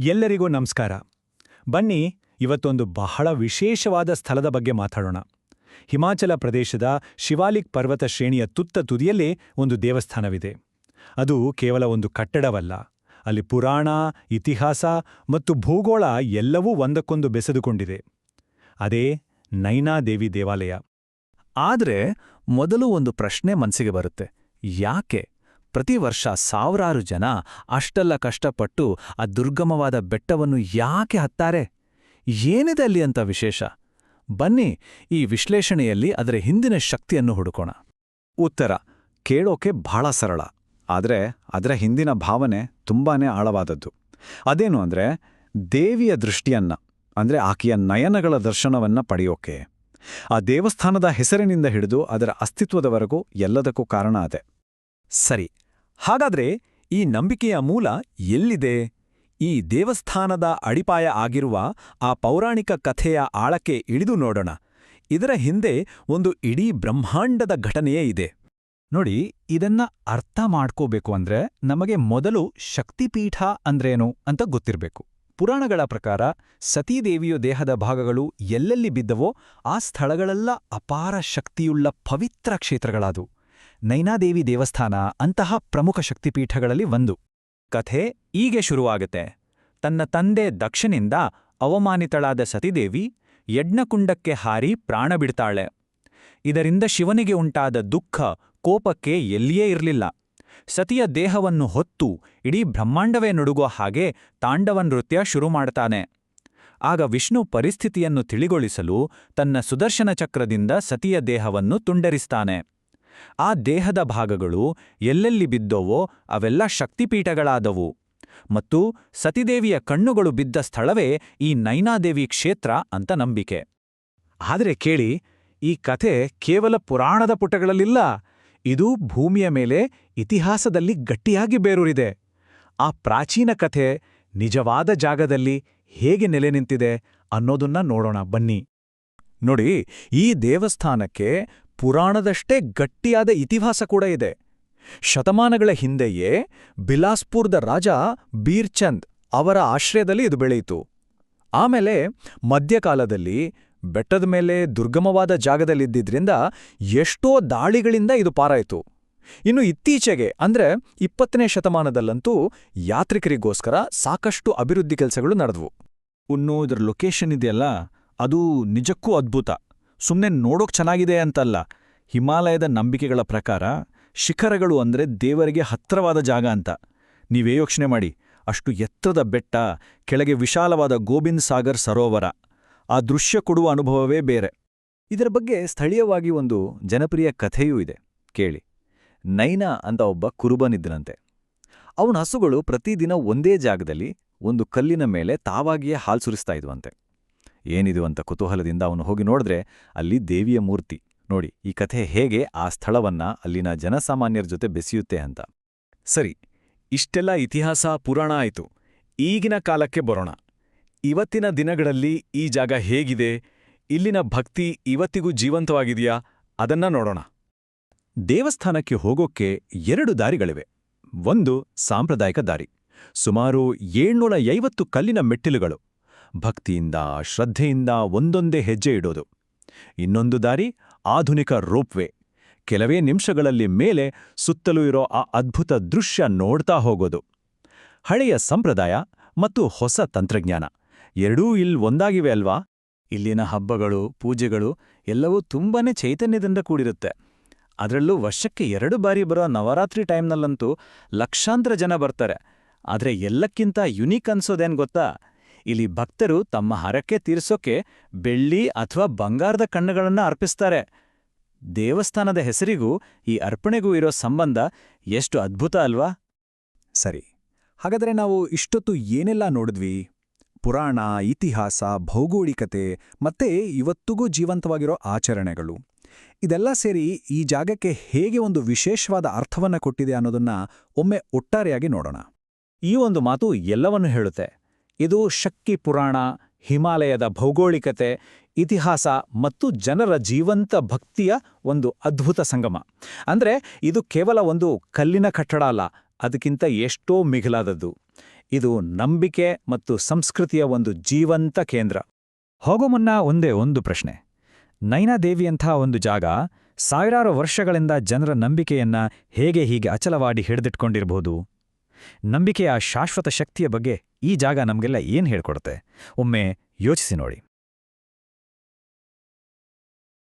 ಎಲ್ಲರಿಗೂ ನಮಸ್ಕಾರ. ಬನ್ನಿ ಇವತ್ತೊಂದು ಬಹಳ ವಿಶೇಷವಾದ ಸ್ಥಳದ ಬಗ್ಗೆ ಮಾತಾಡೋಣ. ಹಿಮಾಚಲ ಪ್ರದೇಶದ ಶಿವಾಲಿಕ್ ಪರ್ವತ ಶ್ರೇಣಿಯ ತುತ್ತ ತುದಿಯಲ್ಲೇ ಒಂದು ದೇವಸ್ಥಾನವಿದೆ. ಅದು ಕೇವಲ ಒಂದು ಕಟ್ಟಡವಲ್ಲ, ಅಲ್ಲಿ ಪುರಾಣ, ಇತಿಹಾಸ ಮತ್ತು ಭೂಗೋಳ ಎಲ್ಲವೂ ಒಂದಕ್ಕೊಂದು ಬೆಸೆದುಕೊಂಡಿದೆ. ಅದೇ ನೈನಾದೇವಿ ದೇವಾಲಯ. ಆದ್ರೆ ಮೊದಲು ಒಂದು ಪ್ರಶ್ನೆ ಮನಸ್ಸಿಗೆ ಬರುತ್ತೆ. ಯಾಕೆ ಪ್ರತಿ ವರ್ಷ ಸಾವಿರಾರು ಜನ ಅಷ್ಟೆಲ್ಲ ಕಷ್ಟಪಟ್ಟು ಆ ದುರ್ಗಮವಾದ ಬೆಟ್ಟವನ್ನು ಯಾಕೆ ಹತ್ತಾರೆ? ಏನಿದೆ ಅಲ್ಲಿ ಅಂತ ವಿಶೇಷ? ಬನ್ನಿ ಈ ವಿಶ್ಲೇಷಣೆಯಲ್ಲಿ ಅದರ ಹಿಂದಿನ ಶಕ್ತಿಯನ್ನು ಹುಡುಕೋಣ. ಉತ್ತರ ಕೇಳೋಕೆ ಬಹಳ ಸರಳ, ಆದರೆ ಅದರ ಹಿಂದಿನ ಭಾವನೆ ತುಂಬಾನೇ ಆಳವಾದದ್ದು. ಅದೇನು ಅಂದ್ರೆ ದೇವಿಯ ದೃಷ್ಟಿಯನ್ನ, ಅಂದ್ರೆ ಆಕೆಯ ನಯನಗಳ ದರ್ಶನವನ್ನ ಪಡೆಯೋಕೆ. ಆ ದೇವಸ್ಥಾನದ ಹೆಸರಿನಿಂದ ಹಿಡಿದು ಅದರ ಅಸ್ತಿತ್ವದವರೆಗೂ ಎಲ್ಲದಕ್ಕೂ ಕಾರಣ ಅದೇ. ಸರಿ, ಹಾಗಾದ್ರೆ ಈ ನಂಬಿಕೆಯ ಮೂಲ ಎಲ್ಲಿದೆ? ಈ ದೇವಸ್ಥಾನದ ಅಡಿಪಾಯ ಆಗಿರುವ ಆ ಪೌರಾಣಿಕ ಕಥೆಯ ಆಳಕ್ಕೆ ಇಳಿದು ನೋಡೋಣ. ಇದರ ಹಿಂದೆ ಒಂದು ಇಡೀ ಬ್ರಹ್ಮಾಂಡದ ಘಟನೆಯೇ ಇದೆ. ನೋಡಿ, ಇದನ್ನ ಅರ್ಥ ಮಾಡ್ಕೋಬೇಕು ಅಂದ್ರೆ ನಮಗೆ ಮೊದಲು ಶಕ್ತಿಪೀಠ ಅಂದ್ರೇನು ಅಂತ ಗೊತ್ತಿರಬೇಕು. ಪುರಾಣಗಳ ಪ್ರಕಾರ ಸತೀದೇವಿಯ ದೇಹದ ಭಾಗಗಳು ಎಲ್ಲೆಲ್ಲಿ ಬಿದ್ದವೋ ಆ ಸ್ಥಳಗಳೆಲ್ಲ ಅಪಾರ ಶಕ್ತಿಯುಳ್ಳ ಪವಿತ್ರ ಕ್ಷೇತ್ರಗಳಾದವು. ನೈನಾದೇವಿ ದೇವಸ್ಥಾನ ಅಂತಹ ಪ್ರಮುಖ ಶಕ್ತಿಪೀಠಗಳಲ್ಲಿ ಒಂದು. ಕಥೆ ಹೀಗೆ ಶುರುವಾಗುತ್ತೆ. ತನ್ನ ತಂದೆ ದಕ್ಷನಿಂದ ಅವಮಾನಿತಳಾದ ಸತೀದೇವಿ ಯಜ್ಞಕುಂಡಕ್ಕೆ ಹಾರಿ ಪ್ರಾಣ ಬಿಡ್ತಾಳೆ. ಇದರಿಂದ ಶಿವನಿಗೆ ಉಂಟಾದ ದುಃಖ, ಕೋಪಕ್ಕೆ ಎಲ್ಲಿಯೇ ಇರಲಿಲ್ಲ. ಸತಿಯ ದೇಹವನ್ನು ಹೊತ್ತು ಇಡೀ ಬ್ರಹ್ಮಾಂಡವೇ ನಡುಗುವ ಹಾಗೆ ತಾಂಡವ ನೃತ್ಯ ಶುರು ಮಾಡ್ತಾನೆ. ಆಗ ವಿಷ್ಣು ಪರಿಸ್ಥಿತಿಯನ್ನು ತಿಳಿಗೊಳಿಸಲು ತನ್ನ ಸುದರ್ಶನ ಚಕ್ರದಿಂದ ಸತಿಯ ದೇಹವನ್ನು ತುಂಡರಿಸ್ತಾನೆ. ಆ ದೇಹದ ಭಾಗಗಳು ಎಲ್ಲೆಲ್ಲಿ ಬಿದ್ದೋವೋ ಅವೆಲ್ಲ ಶಕ್ತಿಪೀಠಗಳಾದವು. ಮತ್ತು ಸತಿದೇವಿಯ ಕಣ್ಣುಗಳು ಬಿದ್ದ ಸ್ಥಳವೇ ಈ ನೈನಾದೇವಿ ಕ್ಷೇತ್ರ ಅಂತ ನಂಬಿಕೆ. ಆದರೆ ಕೇಳಿ, ಈ ಕಥೆ ಕೇವಲ ಪುರಾಣದ ಪುಟಗಳಲ್ಲಿಲ್ಲ, ಇದು ಭೂಮಿಯ ಮೇಲೆ ಇತಿಹಾಸದಲ್ಲಿ ಗಟ್ಟಿಯಾಗಿ ಬೇರೂರಿದೆ. ಆ ಪ್ರಾಚೀನ ಕಥೆ ನಿಜವಾದ ಜಾಗದಲ್ಲಿ ಹೇಗೆ ನೆಲೆ ನಿಂತಿದೆ ಅನ್ನೋದನ್ನ ನೋಡೋಣ ಬನ್ನಿ. ನೋಡಿ, ಈ ದೇವಸ್ಥಾನಕ್ಕೆ ಪುರಾಣದಷ್ಟೇ ಗಟ್ಟಿಯಾದ ಇತಿಹಾಸ ಕೂಡ ಇದೆ. ಶತಮಾನಗಳ ಹಿಂದೆಯೇ ಬಿಲಾಸ್ಪುರದ ರಾಜ ಬೀರ್ಚಂದ್ ಅವರ ಆಶ್ರಯದಲ್ಲಿ ಇದು ಬೆಳೆಯಿತು. ಆಮೇಲೆ ಮಧ್ಯಕಾಲದಲ್ಲಿ ಬೆಟ್ಟದ ಮೇಲೆ ದುರ್ಗಮವಾದ ಜಾಗದಲ್ಲಿದ್ದಿದ್ರಿಂದ ಎಷ್ಟೋ ದಾಳಿಗಳಿಂದ ಇದು ಪಾರಾಯಿತು. ಇನ್ನು ಇತ್ತೀಚೆಗೆ ಅಂದ್ರೆ 20ನೇ ಶತಮಾನದಲ್ಲಂತೂ ಯಾತ್ರಿಕರಿಗೋಸ್ಕರ ಸಾಕಷ್ಟು ಅಭಿವೃದ್ಧಿ ಕೆಲಸಗಳು ನಡೆದವು. ಇನ್ನು ಇದರ ಲೊಕೇಶನ್ ಇದೆಯಲ್ಲ, ಅದು ನಿಜಕ್ಕೂ ಅದ್ಭುತ. ಸುಮ್ಮನೆ ನೋಡೋಕ್ ಚೆನ್ನಾಗಿದೆ ಅಂತಲ್ಲ. ಹಿಮಾಲಯದ ನಂಬಿಕೆಗಳ ಪ್ರಕಾರ ಶಿಖರಗಳು ಅಂದ್ರೆ ದೇವರಿಗೆ ಹತ್ರವಾದ ಜಾಗ ಅಂತ. ನೀವೇ ಯೋಚನೆ ಮಾಡಿ, ಅಷ್ಟು ಎತ್ತರದ ಬೆಟ್ಟ, ಕೆಳಗೆ ವಿಶಾಲವಾದ ಗೋಬಿಂದ್ ಸಾಗರ್ ಸರೋವರ. ಆ ದೃಶ್ಯ ಕೊಡುವ ಅನುಭವವೇ ಬೇರೆ. ಇದರ ಬಗ್ಗೆ ಸ್ಥಳೀಯವಾಗಿ ಒಂದು ಜನಪ್ರಿಯ ಕಥೆಯೂ ಇದೆ, ಕೇಳಿ. ನೈನಾ ಅಂತ ಒಬ್ಬ ಕುರುಬನಿದ್ದನಂತೆ. ಅವನ ಹಸುಗಳು ಪ್ರತಿದಿನ ಒಂದೇ ಜಾಗದಲ್ಲಿ ಒಂದು ಕಲ್ಲಿನ ಮೇಲೆ ತಾವಾಗಿಯೇ ಹಾಲು ಸುರಿಸ್ತಾ ಇದ್ವಂತೆ. ಏನಿದು ಅಂತ ಕುತೂಹಲದಿಂದ ಅವನು ಹೋಗಿ ನೋಡಿದ್ರೆ ಅಲ್ಲಿ ದೇವಿಯ ಮೂರ್ತಿ. ನೋಡಿ, ಈ ಕಥೆ ಹೇಗೆ ಆ ಸ್ಥಳವನ್ನ ಅಲ್ಲಿನ ಜನಸಾಮಾನ್ಯರ ಜೊತೆ ಬೆಸೆಯುತ್ತೆ ಅಂತ. ಸರಿ, ಇಷ್ಟೆಲ್ಲ ಇತಿಹಾಸ ಪುರಾಣ ಆಯಿತು. ಈಗಿನ ಕಾಲಕ್ಕೆ ಬರೋಣ. ಇವತ್ತಿನ ದಿನಗಳಲ್ಲಿ ಈ ಜಾಗ ಹೇಗಿದೆ, ಇಲ್ಲಿನ ಭಕ್ತಿ ಇವತ್ತಿಗೂ ಜೀವಂತವಾಗಿದೆಯಾ, ಅದನ್ನ ನೋಡೋಣ. ದೇವಸ್ಥಾನಕ್ಕೆ ಹೋಗೋಕ್ಕೆ 2 ದಾರಿಗಳಿವೆ. ಒಂದು ಸಾಂಪ್ರದಾಯಿಕ ದಾರಿ, ಸುಮಾರು 750 ಕಲ್ಲಿನ ಮೆಟ್ಟಿಲುಗಳು. ಭಕ್ತಿಯಿಂದ, ಶ್ರದ್ಧೆಯಿಂದ ಒಂದೊಂದೇ ಹೆಜ್ಜೆ ಇಡೋದು. ಇನ್ನೊಂದು ದಾರಿ ಆಧುನಿಕ ರೋಪ್ವೇ. ಕೆಲವೇ ನಿಮಿಷಗಳಲ್ಲಿ ಮೇಲೆ ಸುತ್ತಲೂ ಇರೋ ಆ ಅದ್ಭುತ ದೃಶ್ಯ ನೋಡ್ತಾ ಹೋಗೋದು. ಹಳೆಯ ಸಂಪ್ರದಾಯ ಮತ್ತು ಹೊಸ ತಂತ್ರಜ್ಞಾನ ಎರಡೂ ಇಲ್ಲಿ ಒಂದಾಗಿವೆ ಅಲ್ವಾ? ಇಲ್ಲಿನ ಹಬ್ಬಗಳು, ಪೂಜೆಗಳು ಎಲ್ಲವೂ ತುಂಬಾನೇ ಚೈತನ್ಯದಿಂದ ಕೂಡಿರುತ್ತೆ. ಅದರಲ್ಲೂ ವರ್ಷಕ್ಕೆ 2 ಬಾರಿ ಬರೋ ನವರಾತ್ರಿ ಟೈಮ್ನಲ್ಲಂತೂ ಲಕ್ಷಾಂತರ ಜನ ಬರ್ತಾರೆ. ಆದರೆ ಎಲ್ಲಕ್ಕಿಂತ ಯುನೀಕ್ ಅನ್ಸೋದೇನ್ ಗೊತ್ತಾ? ಇಲ್ಲಿ ಭಕ್ತರು ತಮ್ಮ ಹರಕೆ ತೀರ್ಸೋಕೆ ಬೆಳ್ಳಿ ಅಥವಾ ಬಂಗಾರದ ಕಣ್ಣುಗಳನ್ನ ಅರ್ಪಿಸ್ತಾರೆ. ದೇವಸ್ಥಾನದ ಹೆಸರಿಗೂ ಈ ಅರ್ಪಣೆಗೂ ಇರೋ ಸಂಬಂಧ ಎಷ್ಟು ಅದ್ಭುತ ಅಲ್ವಾ? ಸರಿ, ಹಾಗಾದರೆ ನಾವು ಇಷ್ಟೊತ್ತು ಏನೆಲ್ಲ ನೋಡಿದ್ವಿ? ಪುರಾಣ, ಇತಿಹಾಸ, ಭೌಗೋಳಿಕತೆ ಮತ್ತೆ ಇವತ್ತಿಗೂ ಜೀವಂತವಾಗಿರೋ ಆಚರಣೆಗಳು. ಇದೆಲ್ಲ ಸೇರಿ ಈ ಜಾಗಕ್ಕೆ ಹೇಗೆ ಒಂದು ವಿಶೇಷವಾದ ಅರ್ಥವನ್ನ ಕೊಟ್ಟಿದೆ ಅನ್ನೋದನ್ನ ಒಮ್ಮೆ ಒಟ್ಟಾರೆಯಾಗಿ ನೋಡೋಣ. ಈ ಒಂದು ಮಾತು ಎಲ್ಲವನ್ನೂ ಹೇಳುತ್ತೆ. ಇದು ಶಕ್ತಿ ಪುರಾಣ, ಹಿಮಾಲಯದ ಭೌಗೋಳಿಕತೆ, ಇತಿಹಾಸ ಮತ್ತು ಜನರ ಜೀವಂತ ಭಕ್ತಿಯ ಒಂದು ಅದ್ಭುತ ಸಂಗಮ. ಅಂದ್ರೆ ಇದು ಕೇವಲ ಒಂದು ಕಲ್ಲಿನ ಕಟ್ಟಡ ಅಲ್ಲ, ಅದಕ್ಕಿಂತ ಎಷ್ಟೋ ಮಿಗಿಲಾದದ್ದು. ಇದು ನಂಬಿಕೆ ಮತ್ತು ಸಂಸ್ಕೃತಿಯ ಒಂದು ಜೀವಂತ ಕೇಂದ್ರ. ಹೋಗೋ ಮುನ್ನ ಒಂದೇ ಒಂದು ಪ್ರಶ್ನೆ. ನೈನಾದೇವಿಯಂಥ ಒಂದು ಜಾಗ ಸಾವಿರಾರು ವರ್ಷಗಳಿಂದ ಜನರ ನಂಬಿಕೆಯನ್ನ ಹೇಗೆ ಹೀಗೆ ಅಚಲವಾಡಿ ಹಿಡಿದಿಟ್ಕೊಂಡಿರಬಹುದು? ನಂಬಿಕೆಯ ಶಾಶ್ವತ ಶಕ್ತಿಯ ಬಗ್ಗೆ ಈ ಜಾಗ ನಮಗೆಲ್ಲ ಏನ್ ಹೇಳ್ಕೊಡುತ್ತೆ? ಒಮ್ಮೆ ಯೋಚಿಸಿ ನೋಡಿ.